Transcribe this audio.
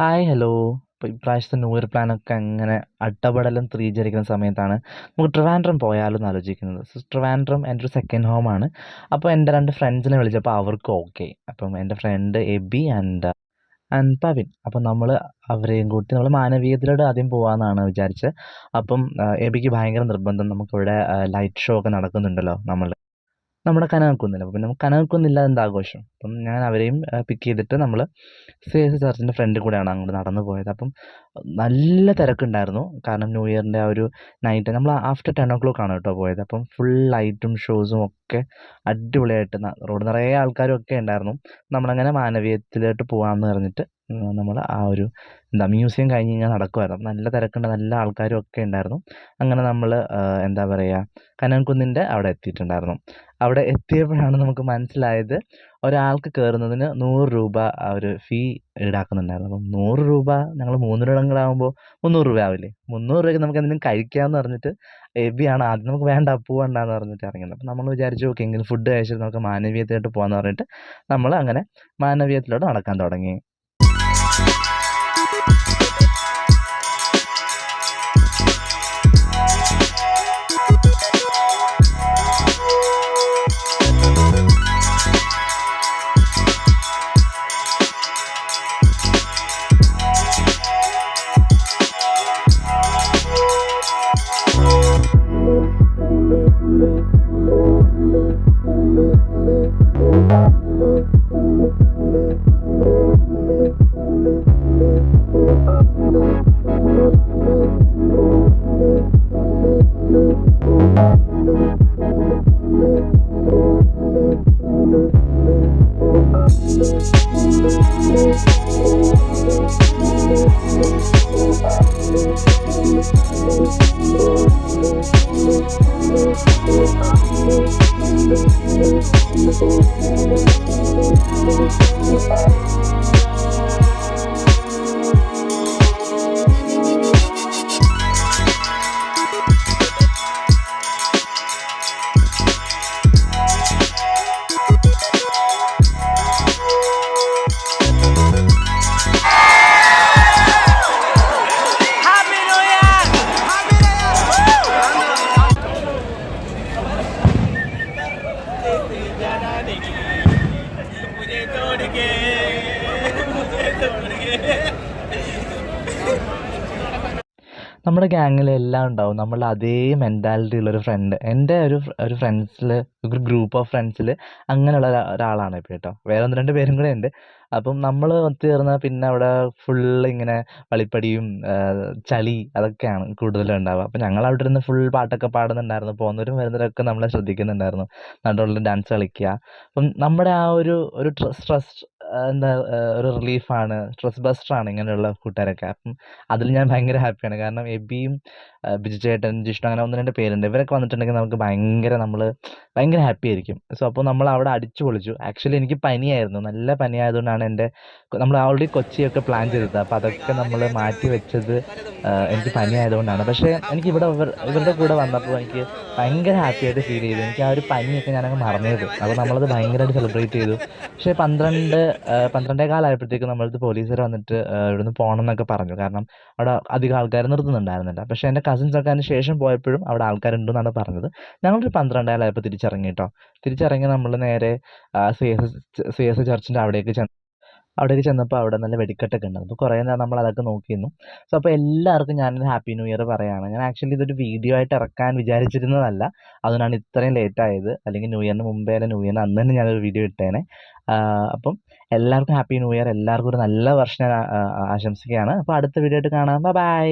Hi hello. ഇപ്പോൾ ഇപ്രാവശ്യത്തെ new year പ്ലാനൊക്കെ അങ്ങനെ അട്ടപടലം ത്രീജരിക്കുന്ന സമയത്താണ് നമുക്ക് ട്രിവാൻഡ്രം പോയാലോ എന്ന് ആലോചിക്കുന്നത്. ട്രിവാൻഡ്രം എൻ്റെ ഒരു സെക്കൻഡ് ഹോമാണ്. അപ്പോൾ എൻ്റെ രണ്ട് ഫ്രണ്ട്സിനെ വിളിച്ചപ്പോൾ അവർക്ക് ഓക്കെ. അപ്പം എൻ്റെ ഫ്രണ്ട് എബി ആൻഡ് പവിൻ. അപ്പം നമ്മൾ അവരെയും കൂട്ടി നമ്മൾ മാനവീയത്തിലോട്ട് ആദ്യം പോകാമെന്നാണ് വിചാരിച്ചത്. അപ്പം എബിക്ക് ഭയങ്കര നിർബന്ധം, നമുക്കിവിടെ ലൈറ്റ് ഷോ ഒക്കെ നടക്കുന്നുണ്ടല്ലോ നമ്മുടെ കനകക്കുന്നിൽ. അപ്പോൾ പിന്നെ നമുക്ക് കനകക്കുന്നില്ലാതെ എന്താ ആഘോഷം. അപ്പം ഞാൻ അവരെയും പിക്ക് ചെയ്തിട്ട് നമ്മൾ സി ചർച്ചിൻ്റെ ഫ്രണ്ടിൽ കൂടെയാണ് അങ്ങോട്ട് നടന്നു പോയത്. അപ്പം നല്ല തിരക്കുണ്ടായിരുന്നു. കാരണം ന്യൂ ഇയറിൻ്റെ ആ ഒരു നൈറ്റ് നമ്മൾ ആഫ്റ്റർ 10 ആണ് കേട്ടോ പോയത്. അപ്പം ഫുൾ ലൈറ്റും ഷോസും ഒക്കെ അടിപൊളിയായിട്ട് റോഡ് നിറയെ ആൾക്കാരും ഒക്കെ ഉണ്ടായിരുന്നു. നമ്മളങ്ങനെ മാനവീയത്തിലോട്ട് പോകാമെന്ന് പറഞ്ഞിട്ട് നമ്മൾ ആ ഒരു മ്യൂസിയം കഴിഞ്ഞ് ഇങ്ങനെ നടക്കുമായിരുന്നു. നല്ല തിരക്കുണ്ട്, നല്ല ആൾക്കാരും ഒക്കെ ഉണ്ടായിരുന്നു. അങ്ങനെ നമ്മൾ എന്താ പറയുക, കനകക്കുന്നിൻ്റെ അവിടെ എത്തിയിട്ടുണ്ടായിരുന്നു. അവിടെ എത്തിയപ്പോഴാണ് നമുക്ക് മനസ്സിലായത് ഒരാൾക്ക് കയറുന്നതിന് 100 രൂപ ആ ഒരു ഫീ ഈടാക്കുന്നുണ്ടായിരുന്നു. അപ്പം 100 രൂപ ഞങ്ങൾ 3 പേരും 300 രൂപ ആവില്ലേ. 300 രൂപയ്ക്ക് നമുക്ക് എന്തെങ്കിലും കഴിക്കാമെന്ന് പറഞ്ഞിട്ട് എബിയാണ് ആദ്യം നമുക്ക് വേണ്ട പോവണ്ടെന്ന് പറഞ്ഞിട്ട് ഇറങ്ങുന്നത്. അപ്പം നമ്മൾ വിചാരിച്ചു ഓക്കെ എങ്കിലും ഫുഡ് കഴിച്ചിട്ട് നമുക്ക് മാനവീയത്തിലോട്ട് പോകാമെന്ന് പറഞ്ഞിട്ട് നമ്മൾ അങ്ങനെ മാനവീയത്തിലോട്ട് നടക്കാൻ തുടങ്ങി. നമ്മുടെ ഗ്യാങ്ങിൽ എല്ലാം ഉണ്ടാവും നമ്മളുടെ അതേ മെൻറ്റാലിറ്റി ഉള്ളൊരു ഫ്രണ്ട്. എൻ്റെ ഒരു ഫ്രണ്ട്സിൽ, ഒരു ഗ്രൂപ്പ് ഓഫ് ഫ്രണ്ട്സിൽ അങ്ങനെയുള്ള ഒരാളാണ് ഇപ്പോൾ കേട്ടോ. വേറെ 1-2 പേരും കൂടെ ഉണ്ട്. അപ്പം നമ്മൾ ഒത്തുചേർന്നാൽ പിന്നെ അവിടെ ഫുള്ള് ഇങ്ങനെ വളിപ്പടിയും ചളി അതൊക്കെയാണ് കൂടുതലും ഉണ്ടാവുക. അപ്പം ഞങ്ങൾ അവിടെ ഇരുന്ന് ഫുൾ പാട്ടൊക്കെ പാടുന്നുണ്ടായിരുന്നു. പോകുന്നവരും വരുന്നവരൊക്കെ നമ്മളെ ശ്രദ്ധിക്കുന്നുണ്ടായിരുന്നു. നടുവിൽ ഡാൻസ് കളിക്കുക. അപ്പം നമ്മുടെ ആ ഒരു സ്ട്രെസ് എന്താ ഒരു റിലീഫാണ്, സ്ട്രെസ് ബസ്റ്ററാണ് ഇങ്ങനെയുള്ള കൂട്ടുകാരൊക്കെ. അപ്പം അതിൽ ഞാൻ ഭയങ്കര ഹാപ്പിയാണ്. കാരണം എബിയും ബിജു ചേട്ടൻ, ജിഷ്ണു, അങ്ങനെ 1-2 പേരുണ്ട്. ഇവരൊക്കെ വന്നിട്ടുണ്ടെങ്കിൽ നമുക്ക് ഭയങ്കര ഹാപ്പി ആയിരിക്കും. സോ അപ്പോൾ നമ്മൾ അവിടെ അടിച്ചു പൊളിച്ചു. ആക്ച്വലി എനിക്ക് പനിയായിരുന്നു, നല്ല പനി ആയതുകൊണ്ടാണ് നമ്മൾ ഓൾറെഡി കൊച്ചിയൊക്കെ പ്ലാൻ ചെയ്തത്. അപ്പോൾ അതൊക്കെ നമ്മൾ മാറ്റി വെച്ചത് എനിക്ക് പനി ആയതുകൊണ്ടാണ്. പക്ഷേ എനിക്ക് ഇവരുടെ കൂടെ വന്നപ്പോൾ എനിക്ക് ഭയങ്കര ഹാപ്പി ആയിട്ട് ഫീൽ ചെയ്തു. എനിക്ക് ആ ഒരു പനിയൊക്കെ ഞാനങ്ങ് മറന്നത്. അപ്പോൾ നമ്മളത് ഭയങ്കരമായിട്ട് സെലിബ്രേറ്റ് ചെയ്തു. പക്ഷേ 12 ആയപ്പോഴത്തേക്കും നമ്മളടുത്ത് പോലീസുകാർ വന്നിട്ട് ഇവിടുന്ന് പോകണം എന്നൊക്കെ പറഞ്ഞു. കാരണം അവിടെ അധികം ആൾക്കാർ നിർത്തുന്നുണ്ടായിരുന്നില്ല. പക്ഷേ എൻ്റെ കസിൻസൊക്കെ അതിന് ശേഷം പോയപ്പോഴും അവിടെ ആൾക്കാരുണ്ടെന്നാണ് പറഞ്ഞത്. ഞങ്ങളൊരു 12 ആയപ്പോൾ തിരിച്ചിറങ്ങി കേട്ടോ. തിരിച്ചിറങ്ങി നമ്മൾ നേരെ സി എസ് ചർച്ചിൻ്റെ അവിടേക്ക് ചെന്നപ്പോൾ അവിടെ നല്ല വെടിക്കെട്ടൊക്കെ ഉണ്ട്. അപ്പോൾ കുറേ നേരം നമ്മൾ അതൊക്കെ നോക്കിയിരുന്നു. സോ അപ്പോൾ എല്ലാവർക്കും ഞാനൊരു ഹാപ്പി ന്യൂ ഇയർ പറയുകയാണ്. ഞാൻ ആക്ച്വലി ഇതൊരു വീഡിയോ ആയിട്ട് ഇറക്കാൻ വിചാരിച്ചിരുന്നതല്ല. അതുകൊണ്ടാണ് ഇത്രയും ലേറ്റ് ആയത്. അല്ലെങ്കിൽ ന്യൂ ഇയറിന് മുമ്പേ അല്ല, ന്യൂ ഇയറിന് അന്ന് തന്നെ ഞാനൊരു വീഡിയോ ഇട്ടേനെ. അപ്പം എല്ലാവർക്കും ഹാപ്പി ന്യൂ ഇയർ. എല്ലാവർക്കും ഒരു നല്ല വർഷം ഞാൻ ആശംസിക്കുകയാണ്. അപ്പോൾ അടുത്ത വീഡിയോ ആയിട്ട് കാണാം. ബൈ.